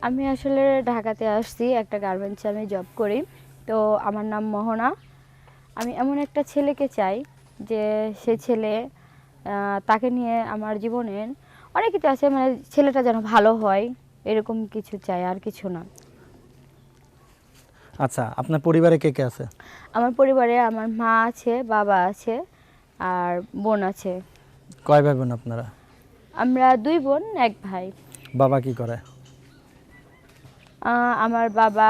আমি আসলে ঢাকাতে আসছি, একটা গার্মেন্টসে আমি জব করি। তো আমার নাম মোহনা। আমি এমন একটা ছেলেকে চাই যে সে ছেলে তাকে নিয়ে আমার জীবনের অনেক কিছু আছে, মানে ছেলেটা যেন ভালো হয়, এরকম কিছু চাই, আর কিছু না। আচ্ছা, আপনার পরিবারে কে কে আছে? আমার পরিবারে আমার মা আছে, বাবা আছে, আর বোন আছে। কয় ভাই বোন আপনারা? আমরা 2 বোন 1 ভাই। বাবা কি করে? আমার বাবা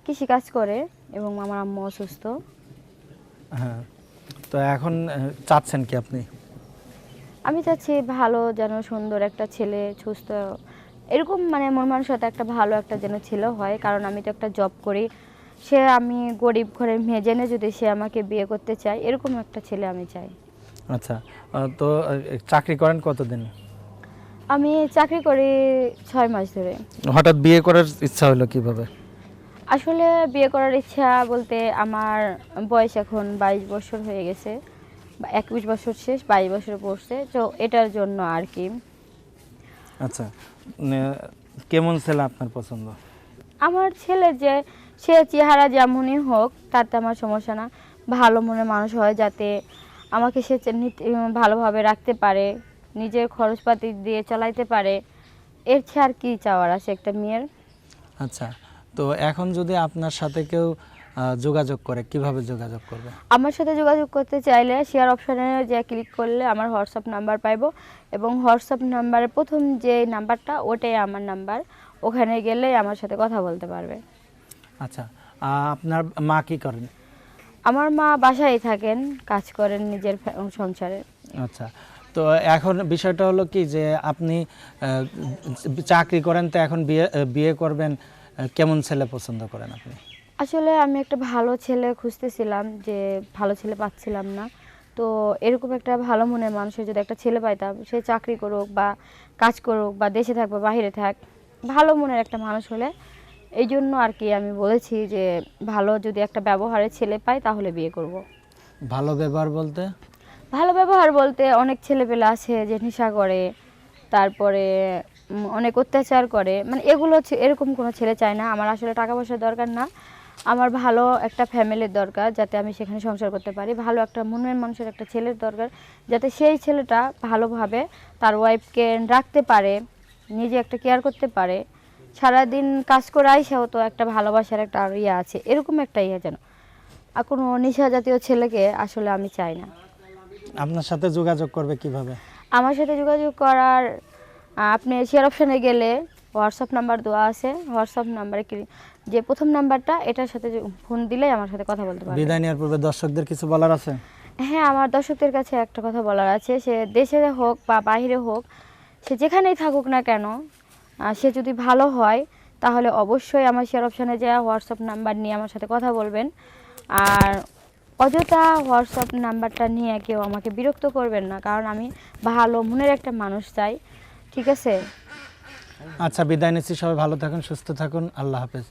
কৃষিকাজ করে এবং আমার আম্মু অসুস্থ। হ্যাঁ, তো এখন চাচ্ছেন কি আপনি? আমি চাচ্ছি ভালো, যেন সুন্দর একটা ছেলে, সুস্থ, এরকম মানে মন মানসিকতা একটা ভালো একটা যেন ছেলে হয়। কারণ আমি তো একটা জব করি, আমি গরিব ঘরের মেয়ে জেনে যদি সে আমাকে বিয়ে করতে চায়, এরকম একটা ছেলে আমি চাই। আচ্ছা, তো চাকরি করেন কতদিন? আমি চাকরি করি 6 মাস ধরে। হঠাৎ বিয়ে করার ইচ্ছা হলো কিভাবে? আসলে বিয়ে করার ইচ্ছা বলতে, আমার বয়স এখন 22 বছর হয়ে গেছে, 21 বছর শেষ, 22 বছর পড়ছে, তো এটার জন্য আর কি। আচ্ছা, কেমন ছেলে আপনার পছন্দ? আমার ছেলে যে সে চেহারা যেমনই হোক তাতে আমার সমস্যা না, ভালো মনের মানুষ হয়, যাতে আমাকে সে ভালোভাবে রাখতে পারে, নিজের খরচপাতি দিয়ে চালাইতে পারে। এর চেয়ে আর কি চাওয়ার আছে একটা মেয়ের। আচ্ছা, তো এখন যদি আপনার সাথে কেউ যোগাযোগ করে, কিভাবে যোগাযোগ করবে? আমার সাথে যোগাযোগ করতে চাইলে শেয়ার অপশানে যে ক্লিক করলে আমার হোয়াটসঅ্যাপ নাম্বার পাইবো, এবং হোয়াটসঅ্যাপ নাম্বারের প্রথম যে নাম্বারটা ওটাই আমার নাম্বার, ওখানে গেলে আমার সাথে কথা বলতে পারবে। আচ্ছা, আপনার মা কি করেন? আমার মা বাসায় থাকেন, কাজ করেন নিজের সংসারে। আচ্ছা, তো এখন বিষয়টা হলো কি যে আপনি চাকরি করেন, তো এখন বিয়ে বিয়ে করবেন, কেমন ছেলে পছন্দ করেন আপনি? আসলে আমি একটা ভালো ছেলে খুঁজতেছিলাম, যে ভালো ছেলে পাচ্ছিলাম না। তো এরকম একটা ভালো মনের মানুষের যদি একটা ছেলে পাইতাম, সে চাকরি করুক বা কাজ করুক বা দেশে থাক বা বাইরে থাক, ভালো মনের একটা মানুষ হলে, এই জন্য আর কি আমি বলেছি যে ভালো যদি একটা ব্যবহারের ছেলে পাই তাহলে বিয়ে করব। ভালো ব্যবহার বলতে? ভালো ব্যবহার বলতে, অনেক ছেলেপেলে আছে যে নেশা করে, তারপরে অনেক অত্যাচার করে, মানে এগুলো এরকম কোনো ছেলে চাই না আমার। আসলে টাকা পয়সার দরকার না, আমার ভালো একটা ফ্যামিলির দরকার, যাতে আমি সেখানে সংসার করতে পারি। ভালো একটা মনের মানুষের একটা ছেলের দরকার, যাতে সেই ছেলেটা ভালোভাবে তার ওয়াইফকে রাখতে পারে, নিজে একটা কেয়ার করতে পারে, সারাদিন কাজ করে আইসাও তো একটা ভালোবাসার একটা ইয়ে আছে, এরকম একটা ইয়ে যেন। আর কোনো নেশা জাতীয় ছেলেকে আসলে আমি চাই না। আপনার সাথে যোগাযোগ করবে কিভাবে? আমার সাথে যোগাযোগ করার, আপনি শেয়ার অপশানে গেলে হোয়াটসঅ্যাপ নাম্বার দেওয়া আছে, হোয়াটসঅ্যাপ নাম্বারে যে প্রথম নাম্বারটা, এটার সাথে ফোন দিলেই আমার সাথে কথা বলতে পারবে। বিদায় নেওয়ার পূর্বে দর্শকদের কিছু বলার আছে? হ্যাঁ, আমার দর্শকদের কাছে একটা কথা বলার আছে, সে দেশে হোক বা বাইরে হোক, সে যেখানেই থাকুক না কেন, সে যদি ভালো হয় তাহলে অবশ্যই আমার শেয়ার অপশানে যা হোয়াটসঅ্যাপ নাম্বার নিয়ে আমার সাথে কথা বলবেন। আর অযথা হোয়াটসঅ্যাপ নাম্বারটা নিয়ে কেউ আমাকে বিরক্ত করবেন না, কারণ আমি ভালো মনের একটা মানুষ চাই। ঠিক আছে? আচ্ছা, বিদায় নিচ্ছি, সবাই ভালো থাকুন, সুস্থ থাকুন, আল্লাহ হাফেজ।